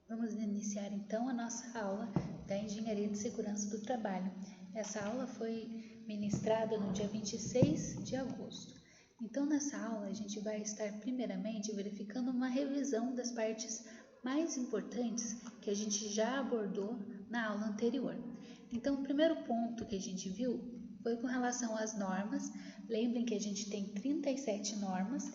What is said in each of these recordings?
Vamos iniciar então a nossa aula da Engenharia de Segurança do Trabalho. Essa aula foi ministrada no dia 26 de agosto. Então, nessa aula, a gente vai estar primeiramente verificando uma revisão das partes mais importantes que a gente já abordou na aula anterior. Então, o primeiro ponto que a gente viu foi com relação às normas. Lembrem que a gente tem 37 normas,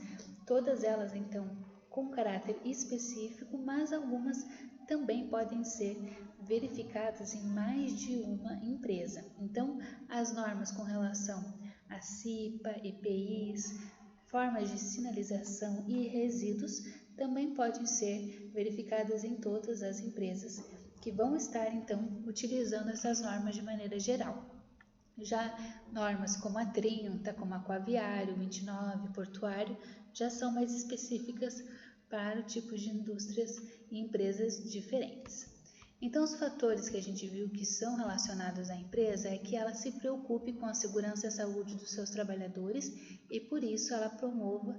todas elas então com caráter específico, mas algumas também podem ser verificadas em mais de uma empresa. Então, as normas com relação a CIPA, EPIs, formas de sinalização e resíduos também podem ser verificadas em todas as empresas que vão estar então utilizando essas normas de maneira geral. Já normas como a 30, como Aquaviário, 29, Portuário, já são mais específicas para tipos de indústrias e empresas diferentes. Então, os fatores que a gente viu que são relacionados à empresa é que ela se preocupe com a segurança e a saúde dos seus trabalhadores e, por isso, ela promova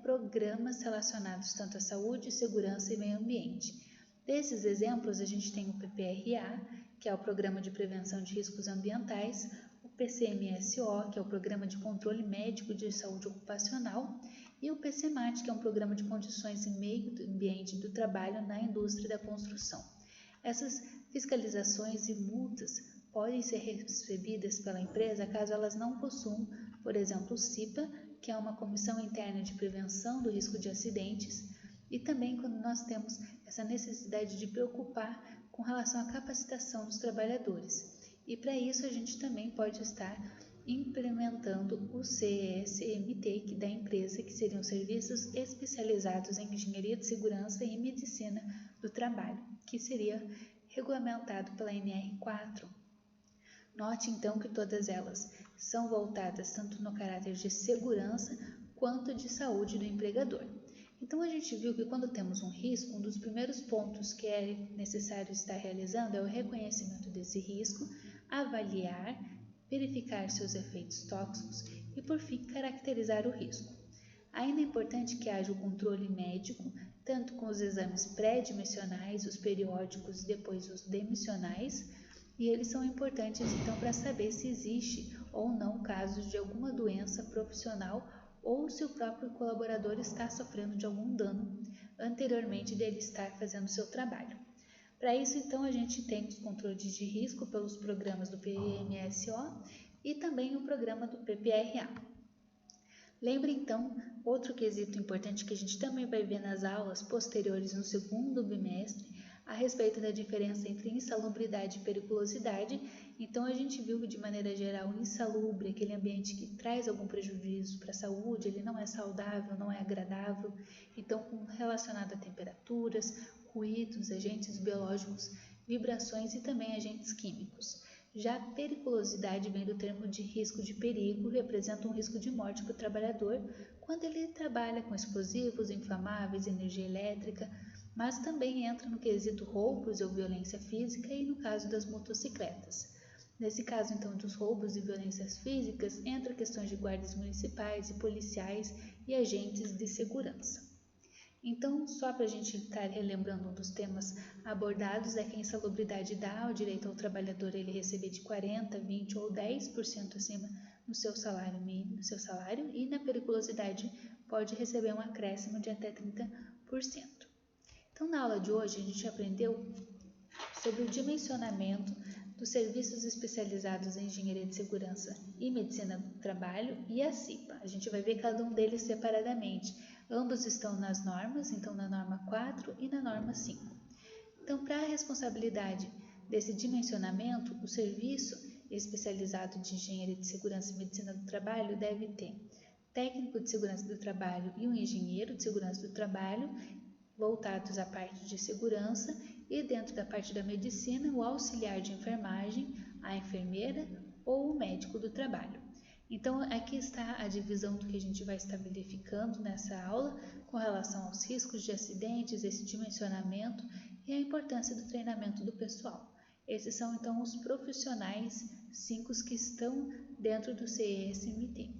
programas relacionados tanto à saúde, segurança e meio ambiente. Desses exemplos, a gente tem o PPRA, que é o Programa de Prevenção de Riscos Ambientais, o PCMSO, que é o Programa de Controle Médico de Saúde Ocupacional, e o PCMAT, que é um Programa de Condições e Meio Ambiente do Trabalho na Indústria da Construção. Essas fiscalizações e multas podem ser recebidas pela empresa caso elas não possuam, por exemplo, o CIPA, que é uma Comissão Interna de Prevenção do Risco de Acidentes, e também quando nós temos essa necessidade de preocupar com relação à capacitação dos trabalhadores. E para isso a gente também pode estar implementando o CSMT que da empresa, que seriam serviços especializados em engenharia de segurança e medicina do trabalho, que seria regulamentado pela NR4. Note então que todas elas são voltadas tanto no caráter de segurança quanto de saúde do empregador. Então a gente viu que quando temos um risco, um dos primeiros pontos que é necessário estar realizando é o reconhecimento desse risco, avaliar, verificar seus efeitos tóxicos e, por fim, caracterizar o risco. Ainda é importante que haja o controle médico, tanto com os exames pré-dimensionais, os periódicos e depois os demissionais, e eles são importantes então para saber se existe ou não casos de alguma doença profissional ou se o próprio colaborador está sofrendo de algum dano anteriormente dele estar fazendo seu trabalho. Para isso, então, a gente tem os controles de risco pelos programas do PMSO e também o programa do PPRA. Lembre, então, outro quesito importante que a gente também vai ver nas aulas posteriores no segundo bimestre, a respeito da diferença entre insalubridade e periculosidade. Então, a gente viu que, de maneira geral, insalubre, aquele ambiente que traz algum prejuízo para a saúde, ele não é saudável, não é agradável. Então, relacionado a temperaturas, ruídos, agentes biológicos, vibrações e também agentes químicos. Já a periculosidade vem do termo de risco de perigo, representa um risco de morte para o trabalhador quando ele trabalha com explosivos, inflamáveis, energia elétrica, mas também entra no quesito roubos ou violência física e no caso das motocicletas. Nesse caso, então, dos roubos e violências físicas, entra questões de guardas municipais e policiais e agentes de segurança. Então, só para a gente estar relembrando um dos temas abordados, é que a insalubridade dá o direito ao trabalhador ele receber de 40%, 20% ou 10% acima no seu salário mínimo, no seu salário, e na periculosidade pode receber um acréscimo de até 30%. Então, na aula de hoje, a gente aprendeu sobre o dimensionamento dos serviços especializados em engenharia de segurança e medicina do trabalho e a CIPA. A gente vai ver cada um deles separadamente. Ambos estão nas normas, então na norma 4 e na norma 5. Então, para a responsabilidade desse dimensionamento, o serviço especializado de engenharia de segurança e medicina do trabalho deve ter técnico de segurança do trabalho e um engenheiro de segurança do trabalho, voltados à parte de segurança, e dentro da parte da medicina, o auxiliar de enfermagem, a enfermeira ou o médico do trabalho. Então, aqui está a divisão do que a gente vai estar verificando nessa aula com relação aos riscos de acidentes, esse dimensionamento e a importância do treinamento do pessoal. Esses são, então, os profissionais 5 que estão dentro do CESMT.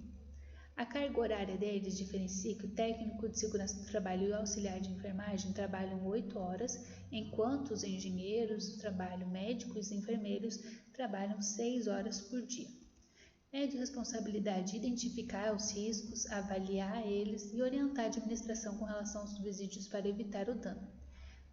A carga horária deles diferencia que o técnico de segurança do trabalho e o auxiliar de enfermagem trabalham 8 horas, enquanto os engenheiros do trabalho, médicos e enfermeiros trabalham 6 horas por dia. É de responsabilidade identificar os riscos, avaliar eles e orientar a administração com relação aos subsídios para evitar o dano.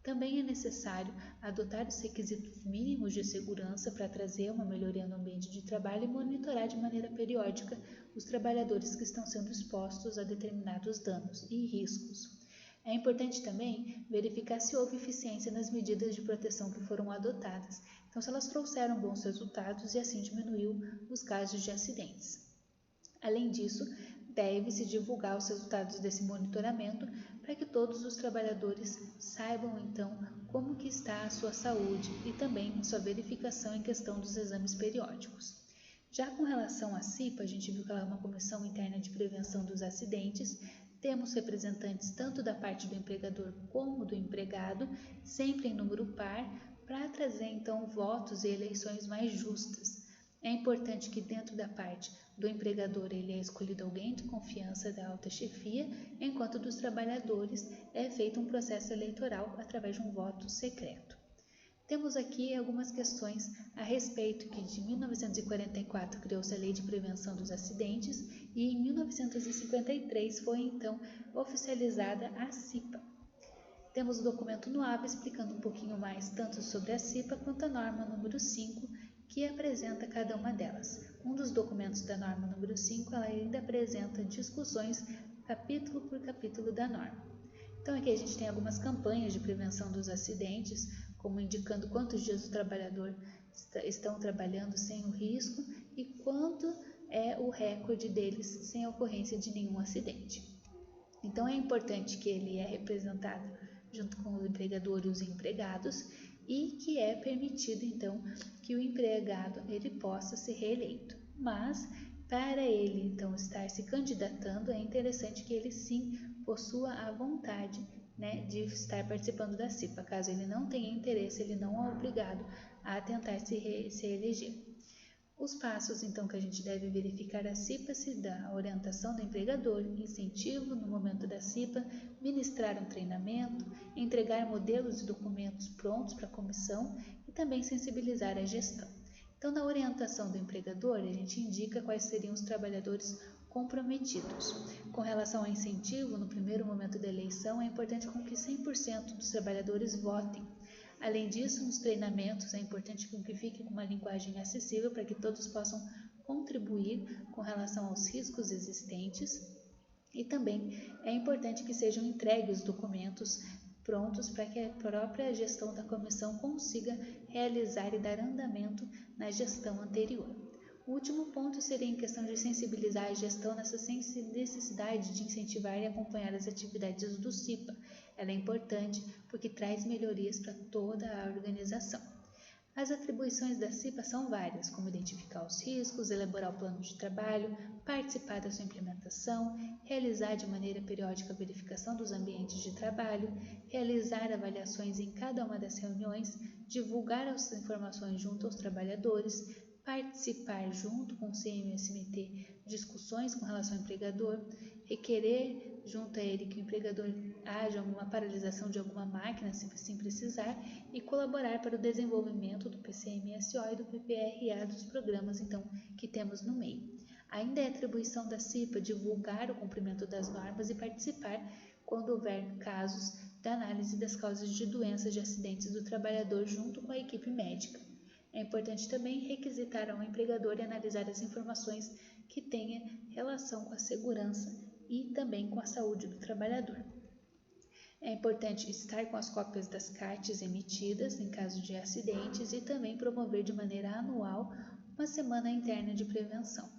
Também é necessário adotar os requisitos mínimos de segurança para trazer uma melhoria no ambiente de trabalho e monitorar de maneira periódica os trabalhadores que estão sendo expostos a determinados danos e riscos. É importante também verificar se houve eficiência nas medidas de proteção que foram adotadas, então se elas trouxeram bons resultados e assim diminuiu os casos de acidentes. Além disso, deve-se divulgar os resultados desse monitoramento para que todos os trabalhadores saibam então como que está a sua saúde e também sua verificação em questão dos exames periódicos. Já com relação à CIPA, a gente viu que ela é uma comissão interna de prevenção dos acidentes. Temos representantes tanto da parte do empregador como do empregado, sempre em número par, para trazer então votos e eleições mais justas. É importante que dentro da parte do empregador ele é escolhido alguém de confiança da alta chefia, enquanto dos trabalhadores é feito um processo eleitoral através de um voto secreto. Temos aqui algumas questões a respeito que de 1944 criou-se a Lei de Prevenção dos Acidentes e em 1953 foi então oficializada a CIPA. Temos o documento no AVA explicando um pouquinho mais tanto sobre a CIPA quanto a norma número 5, que apresenta cada uma delas. Um dos documentos da norma número 5, ela ainda apresenta discussões capítulo por capítulo da norma. Então aqui a gente tem algumas campanhas de prevenção dos acidentes, como indicando quantos dias o trabalhador estão trabalhando sem o risco e quanto é o recorde deles sem a ocorrência de nenhum acidente. Então é importante que ele é representado junto com o empregador e os empregados e que é permitido então que o empregado ele possa ser reeleito. Mas para ele então estar se candidatando é interessante que ele sim possua a vontade, de estar participando da CIPA. Caso ele não tenha interesse, ele não é obrigado a tentar se eleger. Os passos, então, que a gente deve verificar a CIPA se dá a orientação do empregador, incentivo no momento da CIPA, ministrar um treinamento, entregar modelos e documentos prontos para a comissão e também sensibilizar a gestão. Então, na orientação do empregador, a gente indica quais seriam os trabalhadores comprometidos. Com relação ao incentivo, no primeiro momento da eleição, é importante com que 100% dos trabalhadores votem. Além disso, nos treinamentos é importante que fique com uma linguagem acessível para que todos possam contribuir com relação aos riscos existentes e também é importante que sejam entregues os documentos prontos para que a própria gestão da comissão consiga realizar e dar andamento na gestão anterior. O último ponto seria em questão de sensibilizar a gestão nessa necessidade de incentivar e acompanhar as atividades do CIPA. Ela é importante porque traz melhorias para toda a organização. As atribuições da CIPA são várias, como identificar os riscos, elaborar o plano de trabalho, participar da sua implementação, realizar de maneira periódica a verificação dos ambientes de trabalho, realizar avaliações em cada uma das reuniões, divulgar as informações junto aos trabalhadores, participar junto com o CMSMT discussões com relação ao empregador, requerer junto a ele que o empregador haja uma paralisação de alguma máquina se assim precisar e colaborar para o desenvolvimento do PCMSO e do PPRA dos programas então que temos no meio. Ainda é atribuição da CIPA divulgar o cumprimento das normas e participar quando houver casos da análise das causas de doenças de acidentes do trabalhador junto com a equipe médica. É importante também requisitar ao empregador e analisar as informações que tenha relação com a segurança e também com a saúde do trabalhador. É importante estar com as cópias das cartas emitidas em caso de acidentes e também promover de maneira anual uma semana interna de prevenção,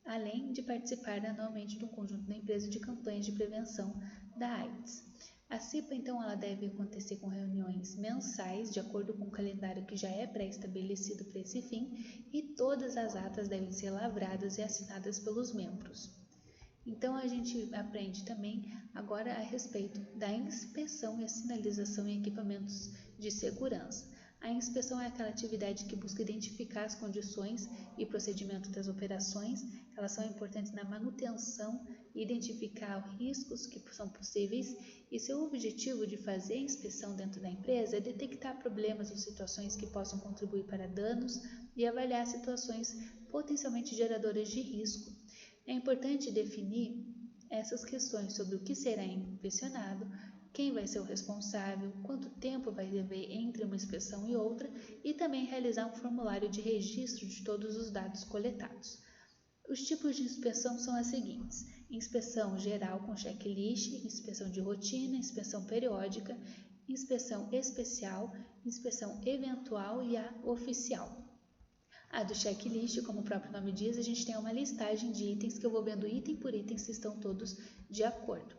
além de participar anualmente de um conjunto da empresa de campanhas de prevenção da AIDS. A CIPA, então, ela deve acontecer com reuniões mensais, de acordo com o calendário que já é pré-estabelecido para esse fim, e todas as atas devem ser lavradas e assinadas pelos membros. Então, a gente aprende também agora a respeito da inspeção e a sinalização em equipamentos de segurança. A inspeção é aquela atividade que busca identificar as condições e procedimento das operações. Elas são importantes na manutenção e identificar riscos que são possíveis, e seu objetivo de fazer a inspeção dentro da empresa é detectar problemas ou situações que possam contribuir para danos e avaliar situações potencialmente geradoras de risco. É importante definir essas questões sobre o que será inspecionado, quem vai ser o responsável, quanto tempo vai haver entre uma inspeção e outra, e também realizar um formulário de registro de todos os dados coletados. Os tipos de inspeção são as seguintes: inspeção geral com checklist, inspeção de rotina, inspeção periódica, inspeção especial, inspeção eventual e a oficial. A do checklist, como o próprio nome diz, a gente tem uma listagem de itens que eu vou vendo item por item se estão todos de acordo.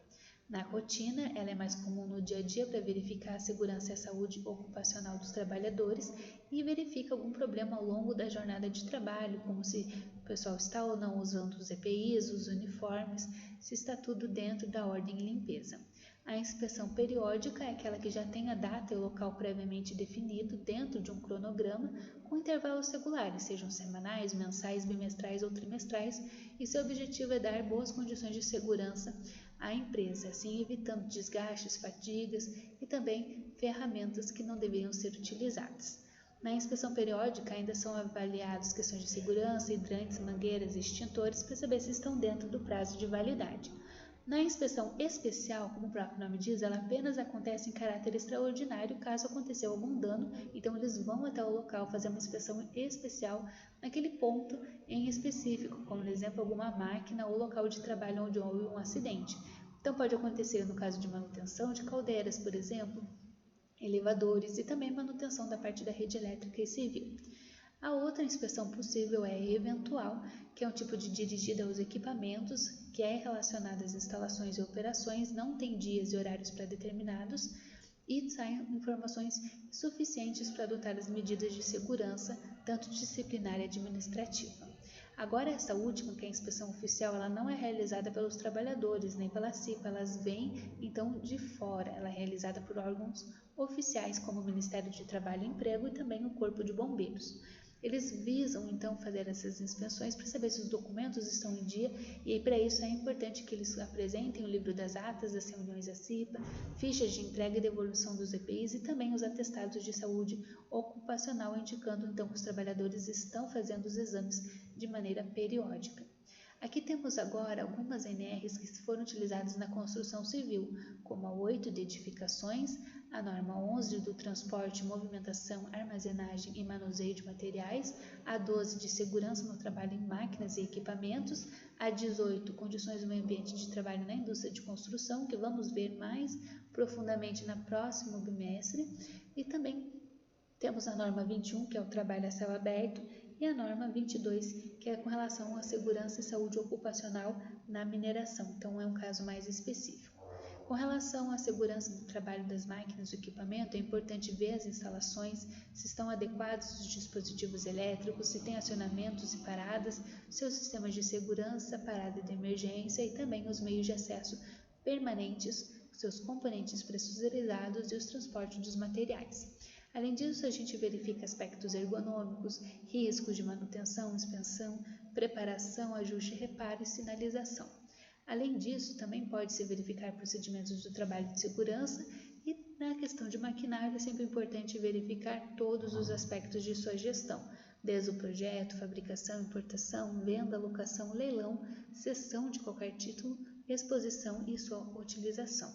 Na rotina, ela é mais comum no dia a dia para verificar a segurança e a saúde ocupacional dos trabalhadores e verifica algum problema ao longo da jornada de trabalho, como se o pessoal está ou não usando os EPIs, os uniformes, se está tudo dentro da ordem e limpeza. A inspeção periódica é aquela que já tem a data e o local previamente definido dentro de um cronograma com intervalos regulares, sejam semanais, mensais, bimestrais ou trimestrais, e seu objetivo é dar boas condições de segurança à empresa, assim evitando desgastes, fadigas e também ferramentas que não deveriam ser utilizadas. Na inspeção periódica ainda são avaliadas questões de segurança, hidrantes, mangueiras e extintores para saber se estão dentro do prazo de validade. Na inspeção especial, como o próprio nome diz, ela apenas acontece em caráter extraordinário caso aconteceu algum dano, então eles vão até o local fazer uma inspeção especial naquele ponto em específico, como por exemplo alguma máquina ou local de trabalho onde houve um acidente. Então pode acontecer no caso de manutenção de caldeiras, por exemplo, elevadores e também manutenção da parte da rede elétrica e civil. A outra inspeção possível é eventual, que é um tipo de dirigida aos equipamentos, que é relacionada às instalações e operações, não tem dias e horários pré-determinados e saem informações suficientes para adotar as medidas de segurança, tanto disciplinar e administrativa. Agora essa última, que é a inspeção oficial, ela não é realizada pelos trabalhadores, nem pela CIPA, elas vêm então de fora, ela é realizada por órgãos oficiais como o Ministério de Trabalho e Emprego e também o Corpo de Bombeiros. Eles visam então fazer essas inspeções para saber se os documentos estão em dia, e para isso é importante que eles apresentem o livro das atas das reuniões da CIPA, fichas de entrega e devolução dos EPIs e também os atestados de saúde ocupacional, indicando então que os trabalhadores estão fazendo os exames de maneira periódica. Aqui temos agora algumas NRs que foram utilizadas na construção civil, como a 8 de edificações, a norma 11 do transporte, movimentação, armazenagem e manuseio de materiais, a 12 de segurança no trabalho em máquinas e equipamentos, a 18 condições do meio ambiente de trabalho na indústria de construção, que vamos ver mais profundamente no próximo bimestre, e também temos a norma 21, que é o trabalho a céu aberto, e a norma 22, que é com relação à segurança e saúde ocupacional na mineração, então é um caso mais específico. Com relação à segurança do trabalho das máquinas e equipamento, é importante ver as instalações, se estão adequados os dispositivos elétricos, se tem acionamentos e paradas, seus sistemas de segurança, parada de emergência e também os meios de acesso permanentes, seus componentes pressurizados e os transportes dos materiais. Além disso, a gente verifica aspectos ergonômicos, riscos de manutenção, inspeção, preparação, ajuste, reparo e sinalização. Além disso, também pode-se verificar procedimentos do trabalho de segurança e, na questão de maquinário, é sempre importante verificar todos os aspectos de sua gestão, desde o projeto, fabricação, importação, venda, locação, leilão, cessão de qualquer título, exposição e sua utilização.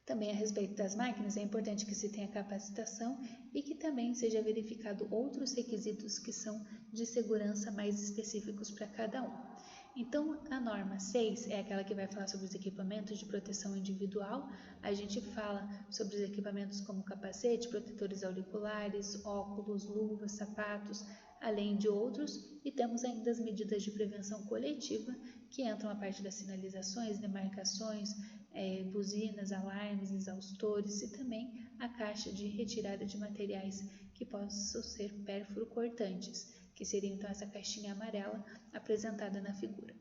Também a respeito das máquinas, é importante que se tenha capacitação e que também seja verificado outros requisitos que são de segurança mais específicos para cada um. Então, a norma 6 é aquela que vai falar sobre os equipamentos de proteção individual. A gente fala sobre os equipamentos como capacete, protetores auriculares, óculos, luvas, sapatos, além de outros. E temos ainda as medidas de prevenção coletiva, que entram a parte das sinalizações, demarcações, buzinas, alarmes, exaustores e também a caixa de retirada de materiais que possam ser pérfuro-cortantes, que seria então essa caixinha amarela apresentada na figura.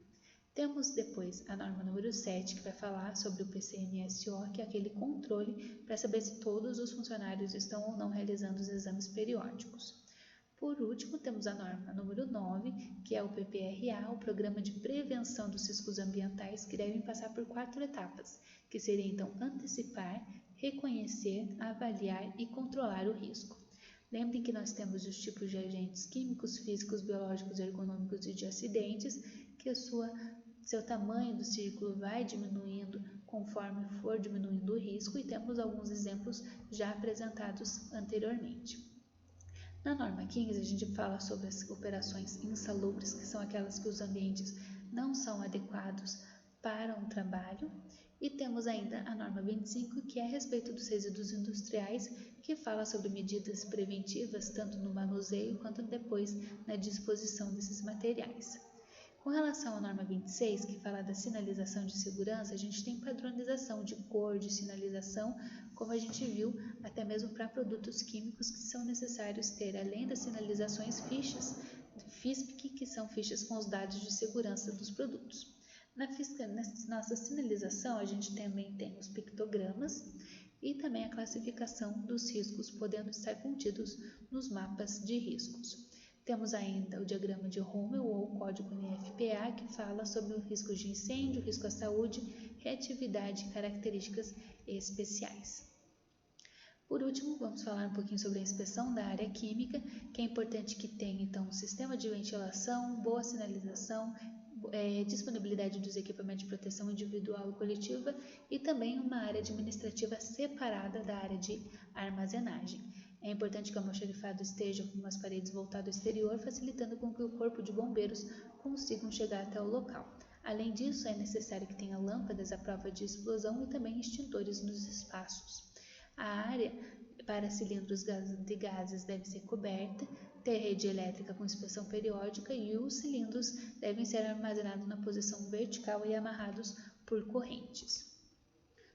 Temos depois a norma número 7, que vai falar sobre o PCMSO, que é aquele controle para saber se todos os funcionários estão ou não realizando os exames periódicos. Por último, temos a norma número 9, que é o PPRA, o Programa de Prevenção dos Riscos Ambientais, que devem passar por 4 etapas, que seria então antecipar, reconhecer, avaliar e controlar o risco. Lembrem que nós temos os tipos de agentes químicos, físicos, biológicos, ergonômicos e de acidentes, que seu tamanho do círculo vai diminuindo conforme for diminuindo o risco, e temos alguns exemplos já apresentados anteriormente. Na norma 15, a gente fala sobre as operações insalubres, que são aquelas que os ambientes não são adequados para um trabalho, e temos ainda a norma 25, que é a respeito dos resíduos industriais, que fala sobre medidas preventivas tanto no manuseio quanto depois na disposição desses materiais. Com relação à norma 26, que fala da sinalização de segurança, a gente tem padronização de cor, de sinalização, como a gente viu, até mesmo para produtos químicos que são necessários ter, além das sinalizações, fichas FISPIC, que são fichas com os dados de segurança dos produtos. Na nossa sinalização, a gente também tem os pictogramas e também a classificação dos riscos, podendo estar contidos nos mapas de riscos. Temos ainda o diagrama de Rommel ou o código NFPA, que fala sobre o risco de incêndio, risco à saúde, reatividade e características especiais. Por último, vamos falar um pouquinho sobre a inspeção da área química, que é importante que tenha então um sistema de ventilação, boa sinalização, disponibilidade dos equipamentos de proteção individual e coletiva e também uma área administrativa separada da área de armazenagem. É importante que o almoxarifado esteja com as paredes voltadas ao exterior, facilitando com que o corpo de bombeiros consigam chegar até o local. Além disso, é necessário que tenha lâmpadas à prova de explosão e também extintores nos espaços. A área para cilindros de gases deve ser coberta, ter rede elétrica com inspeção periódica e os cilindros devem ser armazenados na posição vertical e amarrados por correntes.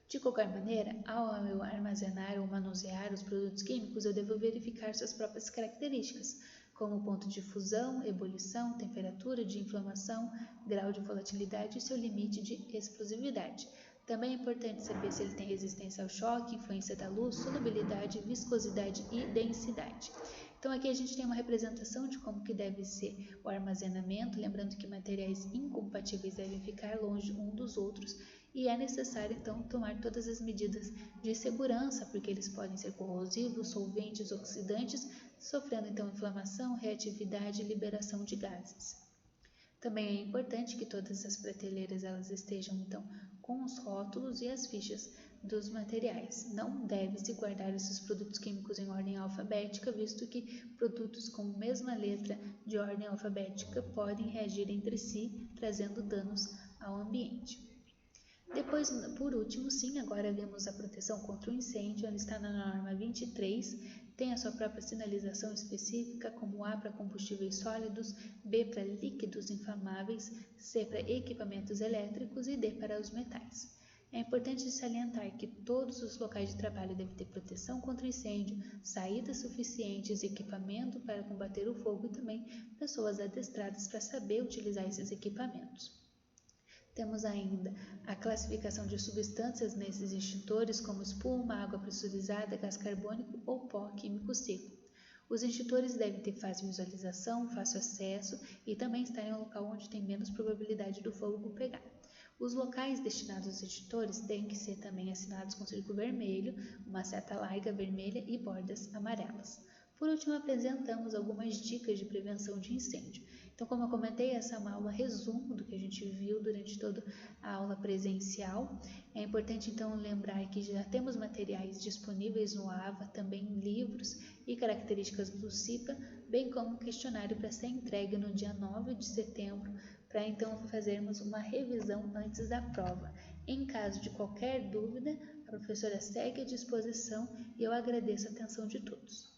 De qualquer maneira, ao eu armazenar ou manusear os produtos químicos, eu devo verificar suas próprias características, como o ponto de fusão, ebulição, temperatura de inflamação, grau de volatilidade e seu limite de explosividade. Também é importante saber se ele tem resistência ao choque, influência da luz, solubilidade, viscosidade e densidade. Então aqui a gente tem uma representação de como que deve ser o armazenamento, lembrando que materiais incompatíveis devem ficar longe um dos outros e é necessário então tomar todas as medidas de segurança, porque eles podem ser corrosivos, solventes, oxidantes, sofrendo então inflamação, reatividade e liberação de gases. Também é importante que todas as prateleiras elas estejam então com os rótulos e as fichas dos materiais. Não deve-se guardar esses produtos químicos em ordem alfabética, visto que produtos com a mesma letra de ordem alfabética podem reagir entre si, trazendo danos ao ambiente. Depois, por último, sim, agora vemos a proteção contra o incêndio, ela está na norma 23, tem a sua própria sinalização específica, como A para combustíveis sólidos, B para líquidos inflamáveis, C para equipamentos elétricos e D para os metais. É importante salientar que todos os locais de trabalho devem ter proteção contra incêndio, saídas suficientes, equipamento para combater o fogo e também pessoas adestradas para saber utilizar esses equipamentos. Temos ainda a classificação de substâncias nesses extintores, como espuma, água pressurizada, gás carbônico ou pó químico seco. Os extintores devem ter fácil visualização, fácil acesso e também estar em um local onde tem menos probabilidade do fogo pegar. Os locais destinados aos extintores têm que ser também assinados com círculo vermelho, uma seta larga vermelha e bordas amarelas. Por último, apresentamos algumas dicas de prevenção de incêndio. Então, como eu comentei, essa é uma aula resumo do que a gente viu durante toda a aula presencial. É importante, então, lembrar que já temos materiais disponíveis no AVA, também livros e características do CIPA, bem como um questionário para ser entregue no dia 9 de setembro, para então fazermos uma revisão antes da prova. Em caso de qualquer dúvida, a professora segue à disposição e eu agradeço a atenção de todos.